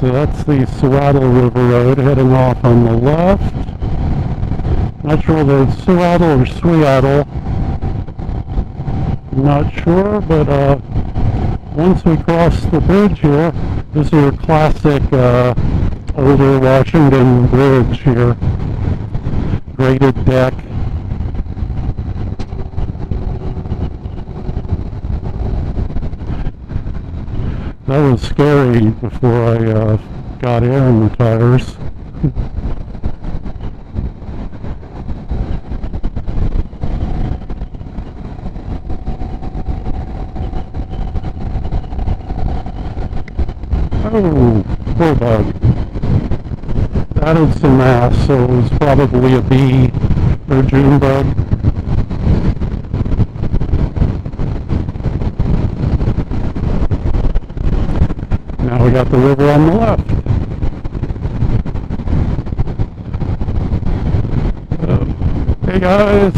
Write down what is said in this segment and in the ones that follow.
So that's the Sauk River Road heading off on the left. Not sure whether it's Sauk or Seattle. Not sure, but once we cross the bridge here, this is your classic older Washington bridge here. Graded deck. That was scary before I got air in the tires. Oh, poor bug. That had some mass, so it was probably a bee or a June bug. Now we got the river on the left. Hey guys.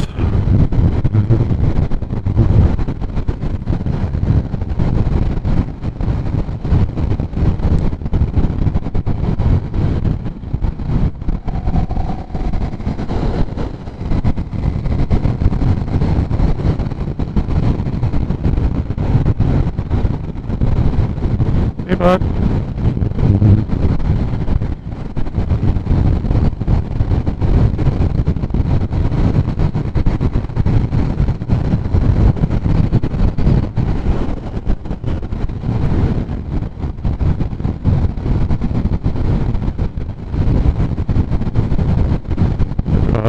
Hey bud.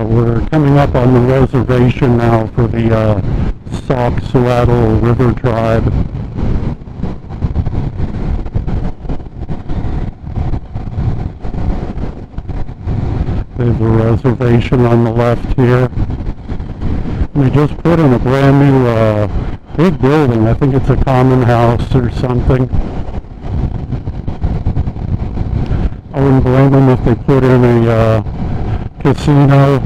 We're coming up on the reservation now for the Sauk River tribe. There's a reservation on the left here. We just put in a brand new big building. I think it's a common house or something. I wouldn't blame them if they put in a casino.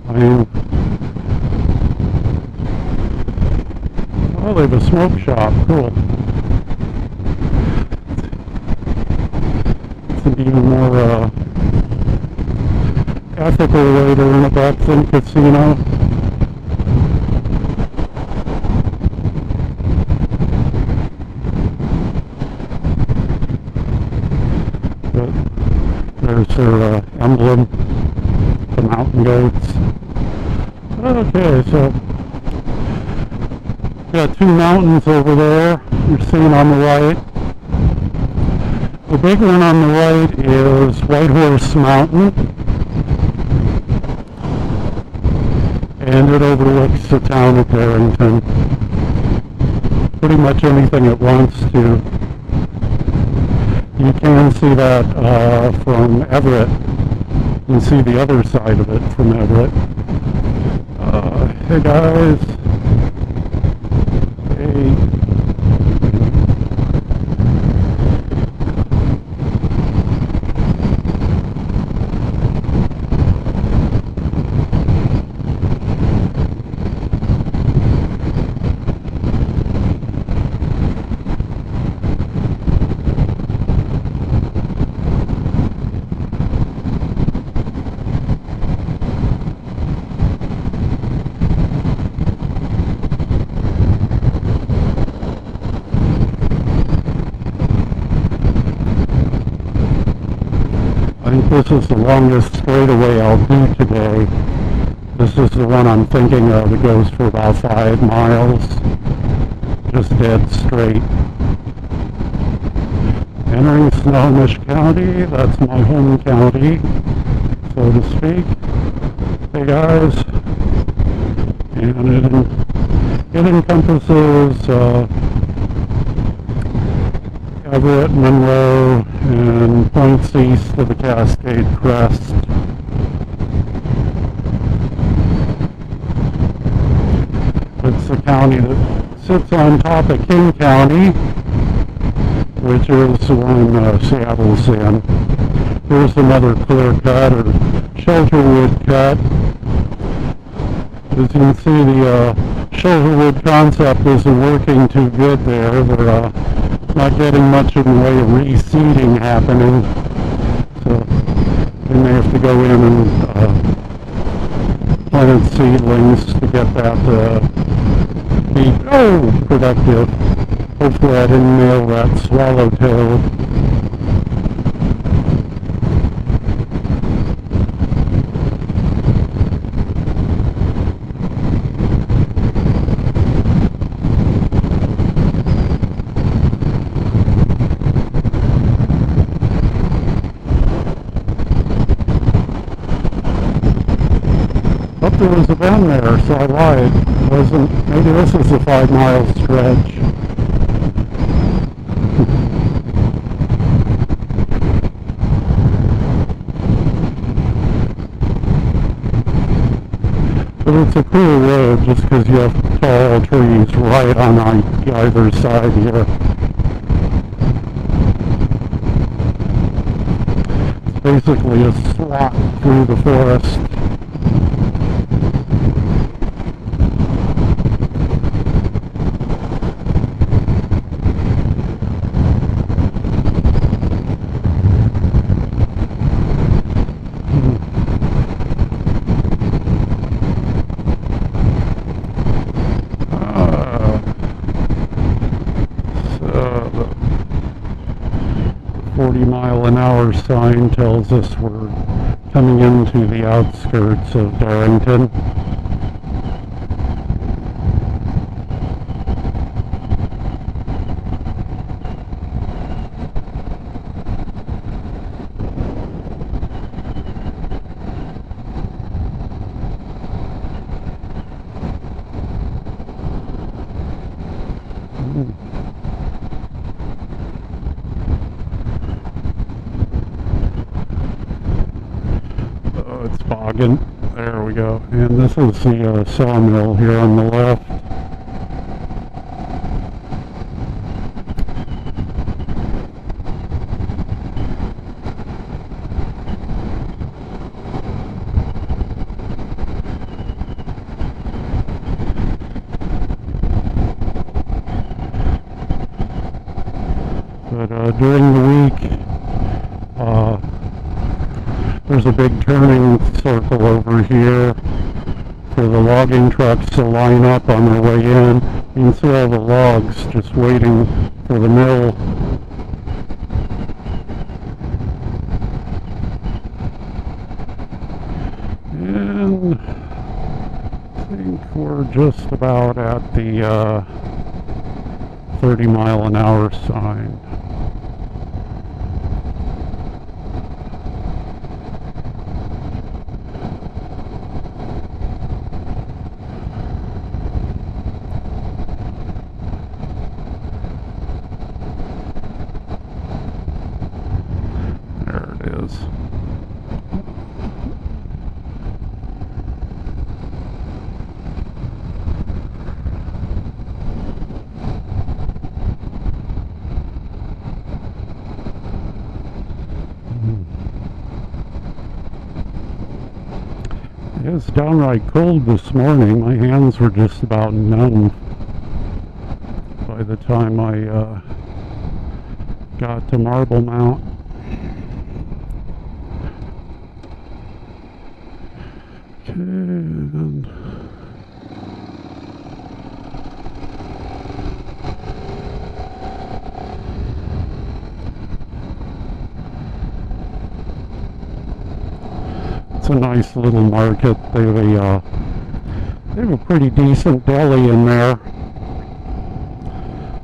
I mean, oh, they have a smoke shop. Cool. It's an even more ethical way to run a Darrington casino. But there's their emblem, the mountain goats. Okay, so got two mountains over there you're seeing on the right. The big one on the right is White Horse Mountain, and it overlooks the town of Darrington. Pretty much anything it wants to. You can see that from Everett. You can see the other side of it from Everett. Hey guys. Hey. I think this is the longest straightaway I'll do today. This is the one I'm thinking of. It goes for about 5 miles, just dead straight. Entering Snohomish County, that's my home county, so to speak. Hey guys, and it encompasses Everett, Monroe, and points east of the Cascade Crest. It's the county that sits on top of King County, which is the one Seattle's in. Here's another clear cut or shelterwood cut. As you can see, the shelterwood concept isn't working too good there. They're not getting much in the way of reseeding happening. So we may have to go in and plant seedlings to get that be productive. Hopefully I didn't nail that swallowtail. There was a bend there, so I lied. It wasn't. Maybe this is a 5-mile stretch. But it's a cool road just because you have tall trees right on either side here. It's basically a slot through the forest. The 40-mile-an-hour sign tells us we're coming into the outskirts of Darrington. It's bogging. There we go. And this is the sawmill here on the left. But during the week, there's a big turning circle over here for the logging trucks to line up on their way in. You can see all the logs just waiting for the mill. And I think we're just about at the 30-mile-an-hour sign. There it is. It was downright cold this morning. My hands were just about numb by the time I got to Marble Mount. And it's a nice little market. They have a pretty decent deli in there.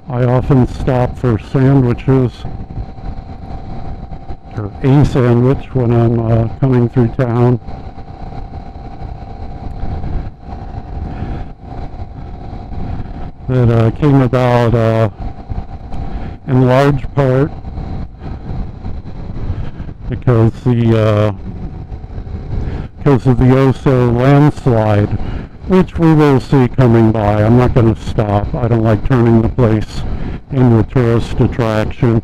I often stop for sandwiches, or a sandwich, when I'm coming through town. That came about in large part because of the Oso Landslide, which we will see coming by. I'm not going to stop. I don't like turning the place into a tourist attraction.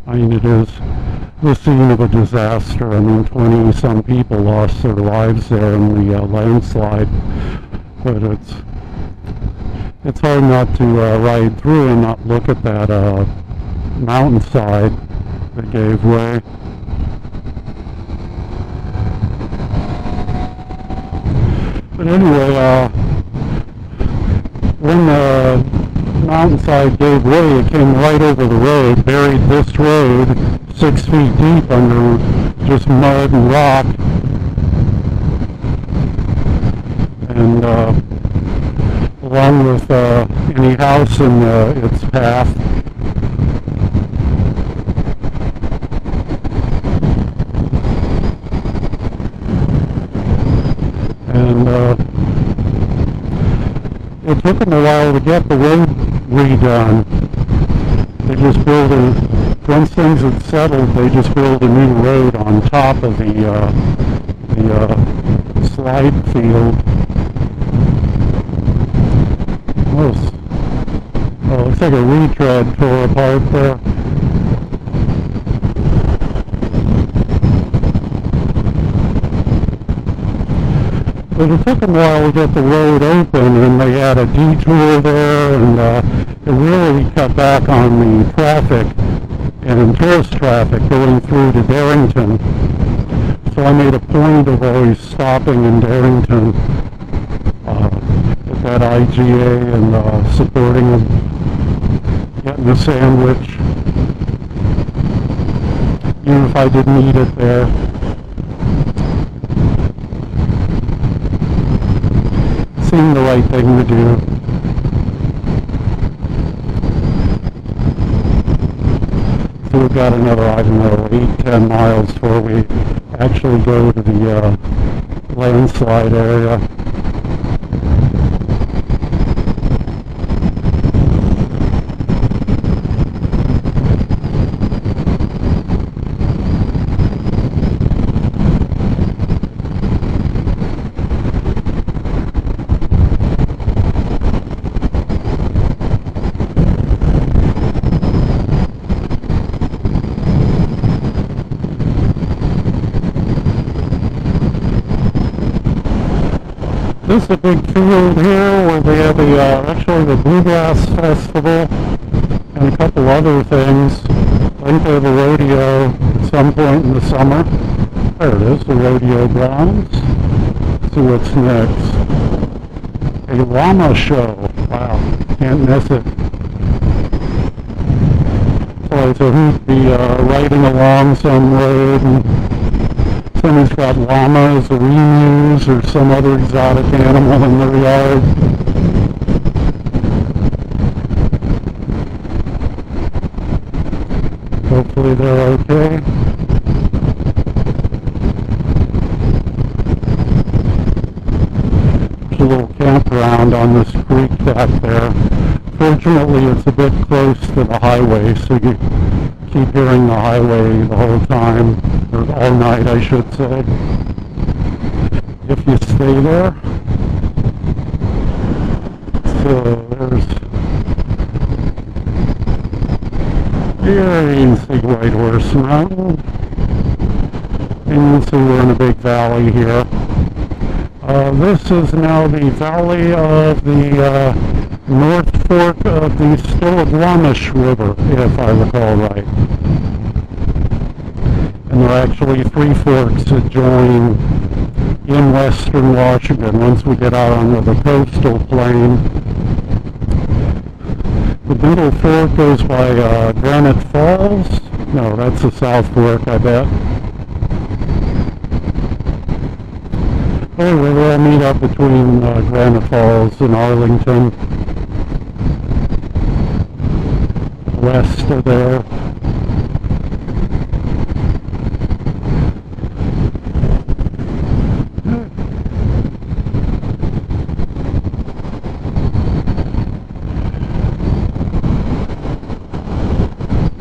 I mean, it is the scene of a disaster. I mean, 20-some people lost their lives there in the landslide, but it's hard not to ride through and not look at that mountainside that gave way. But anyway, when the mountainside gave way, it came right over the road, buried this road 6 feet deep under just mud and rock. And along with any house in its path. And it took them a while to get the road redone. They just once things had settled, they just built a new road on top of the slide field. Oh, looks like a retread tore apart there. But it took them a while to get the road open, and they had a detour there, and it really cut back on the traffic and tourist traffic going through to Darrington. So I made a point of always stopping in Darrington at that IGA and supporting them, getting a sandwich, even if I didn't eat it there. Seemed the right thing to do. So we've got another, I don't know, 8-10 miles before we actually go to the landslide area. This is a big field here where they have actually the Bluegrass Festival and a couple other things. I think they have a rodeo at some point in the summer. There it is, the rodeo grounds. Let's see what's next. A llama show. Wow, can't miss it. So it's a hoot to be riding along some road and somebody's got llamas or emus or some other exotic animal in their yard. Hopefully they're okay. There's a little campground on this creek back there. Fortunately, it's a bit close to the highway, so you keep hearing the highway the whole time, or all night I should say, if you stay there. So there's, here you can see White Horse Mountain, and you can see we're in a big valley here. This is now the valley of the North Fork of the Stillaguamish River, if I recall right. And there are actually 3 forks that join in western Washington once we get out onto the coastal plain. The middle fork goes by Granite Falls. No, that's the South Fork, I bet. Anyway, we'll meet up between Granite Falls and Arlington. West of there.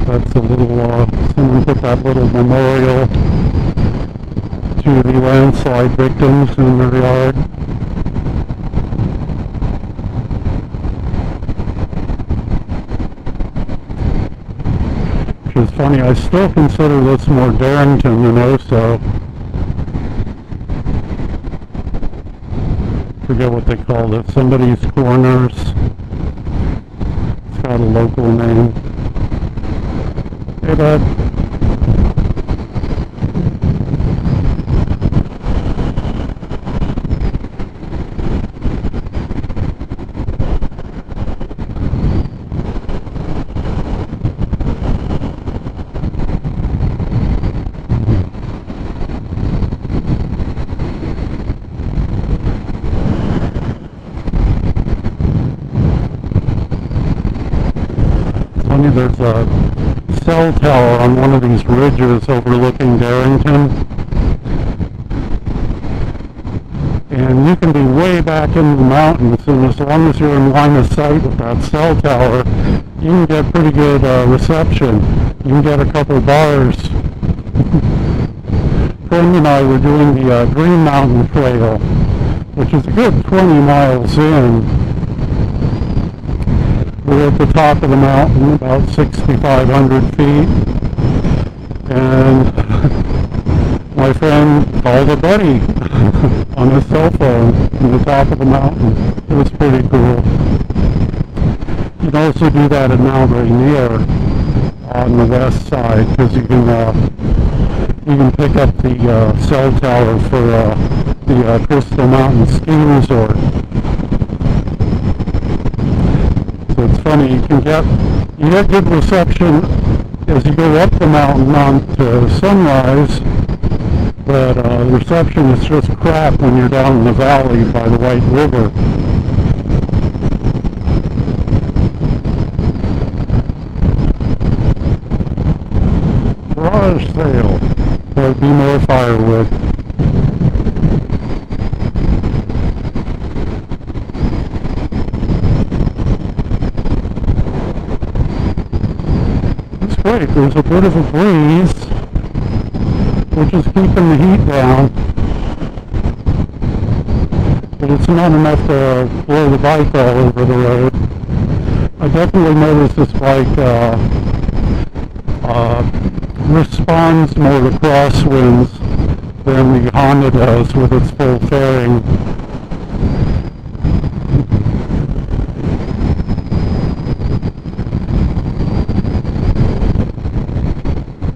That's a little, someone put that little memorial to the landslide victims in their yard. Which is funny, I still consider this more Darrington than Oso. Forget what they called it, somebody's Corners. got a local name. Hey, bud. There's a cell tower on one of these ridges overlooking Darrington, and you can be way back in the mountains, and as long as you're in line of sight with that cell tower, you can get pretty good reception. You can get a couple bars. Friend and I were doing the Green Mountain Trail, which is a good 20 miles in. We're at the top of the mountain, about 6,500 feet, and my friend called a buddy on his cell phone from the top of the mountain. It was pretty cool. You can also do that at Mount Rainier on the west side, because you can pick up the cell tower for the Crystal Mountain Ski Resort. So it's funny, you get good reception as you go up the mountain onto Sunrise, but the reception is just crap when you're down in the valley by the White River. Garage sale. There'll be more firewood. Great, there's a bit of a breeze, which is keeping the heat down, but it's not enough to blow the bike all over the road. I definitely noticed this bike responds more to crosswinds than the Honda does with its full fairing.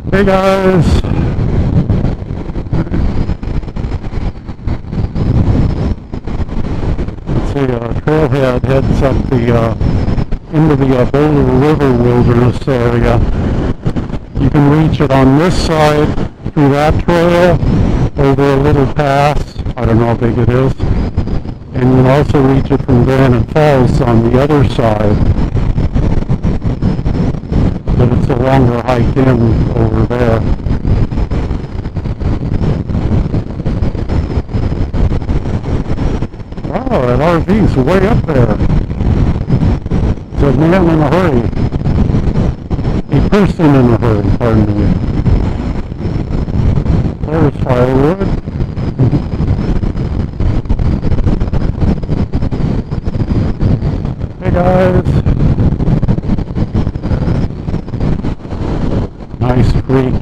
Hey guys! Let's see, trailhead heads up into the Boulder River Wilderness area. You can reach it on this side through that trail, over a little pass, I don't know how big it is, and you can also reach it from Granite Falls on the other side. But it's a longer hike in over there. Wow, that RV's way up there. It's a man in a hurry. A person in a hurry, pardon me. There's firewood. Hey guys. Nice creek.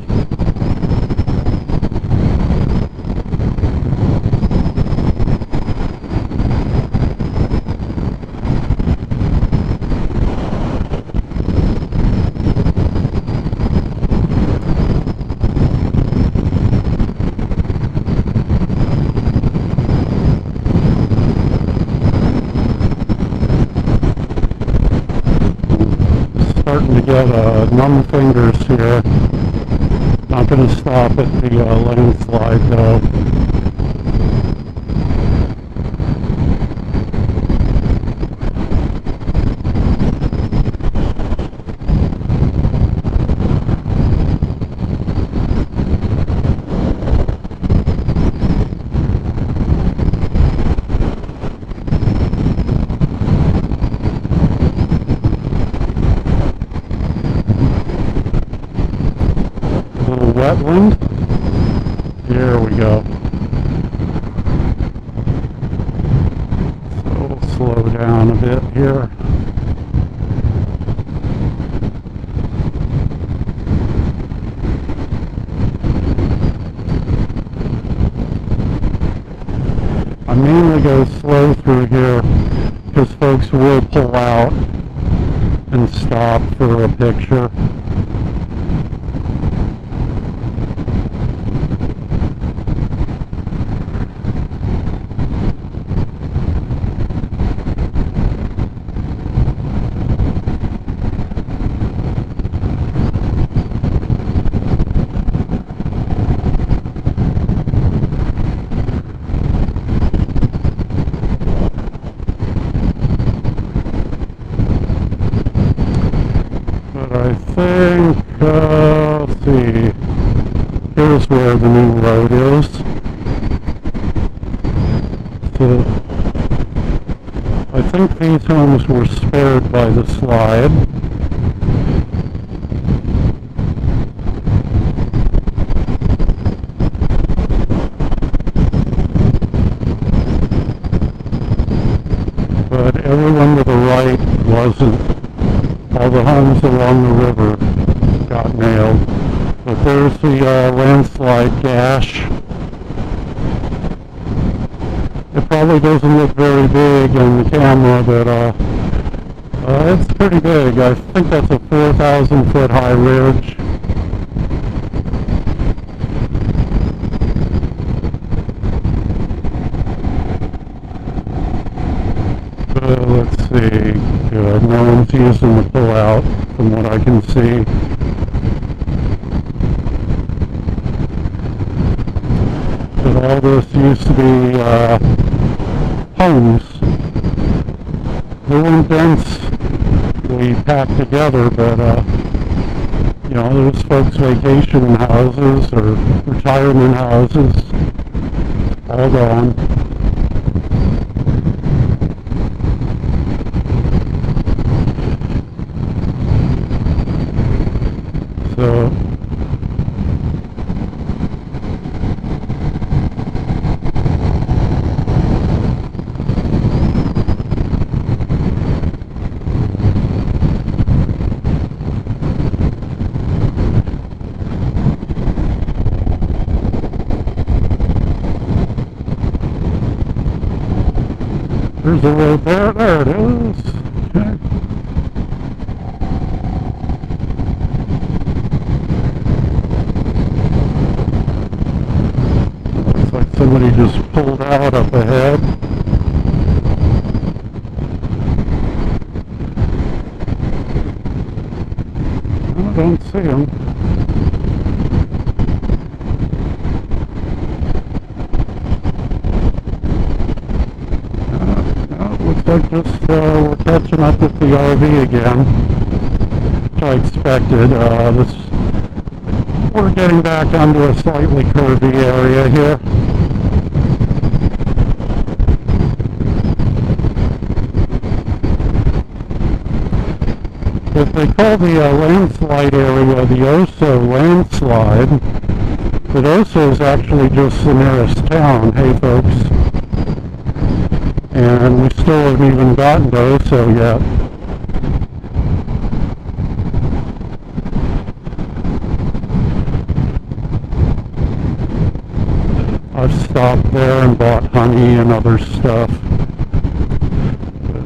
Starting to get numb fingers here. Not going to stop at the landslide though. Wetland. Here we go. So we'll slow down a bit here. I mainly go slow through here because folks will pull out and stop for a picture. I think, let's see, here's where the new road is. So, I think these homes were spared by the slide. But everyone to the right wasn't. All the homes along the river got nailed. But there's the landslide gash. It probably doesn't look very big on the camera, but it's pretty big. I think that's a 4,000 foot high ridge. Let's see. Good. No one's using the pull-out from what I can see. But all this used to be homes. They weren't densely packed together, but you know, there's folks' vacation houses or retirement houses, all gone. So there's a road there. There it is. Okay. Somebody just pulled out up ahead. I don't see him. No, it looks like just we're catching up with the RV again, which I expected. We're getting back onto a slightly curvy area here. But they call the landslide area the Oso Landslide, but Oso is actually just the nearest town, hey folks. And we still haven't even gotten to Oso yet. I've stopped there and bought honey and other stuff. But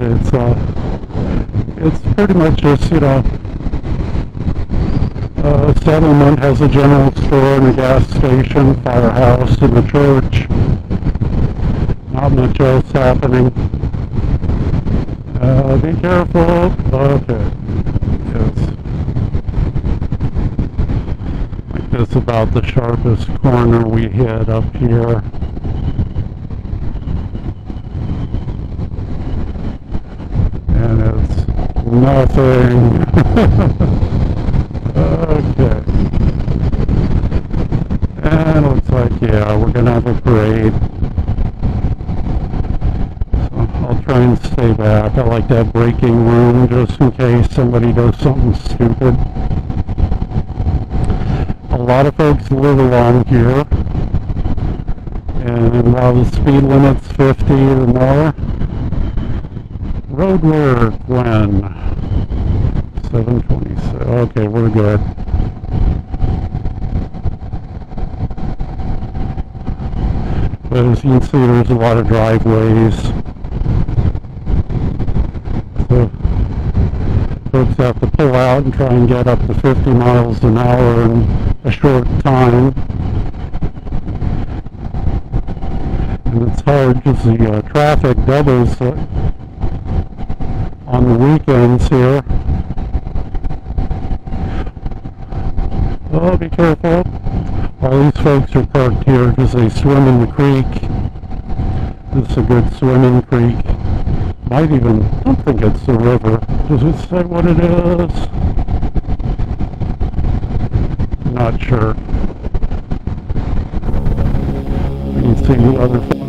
it's pretty much just, you know, a settlement has a general store and a gas station, firehouse, and a church. Not much else happening. Be careful. Okay. Yes. Like this about the sharpest corner we hit up here. And it's nothing. Okay. And it looks like, yeah, we're gonna have a parade. So I'll try and stay back. I like to have breaking room just in case somebody does something stupid. A lot of folks live along here. And while the speed limit's 50 or more, road work when? 7:26. Okay, we're good. But as you can see, there's a lot of driveways. So Folks have to pull out and try and get up to 50 miles an hour in a short time. And it's hard because the traffic doubles on the weekends here. Oh, be careful. All these folks are parked here because they swim in the creek. This is a good swimming creek. Might even, I don't think it's the river. Does it say what it is? Not sure. You can see the other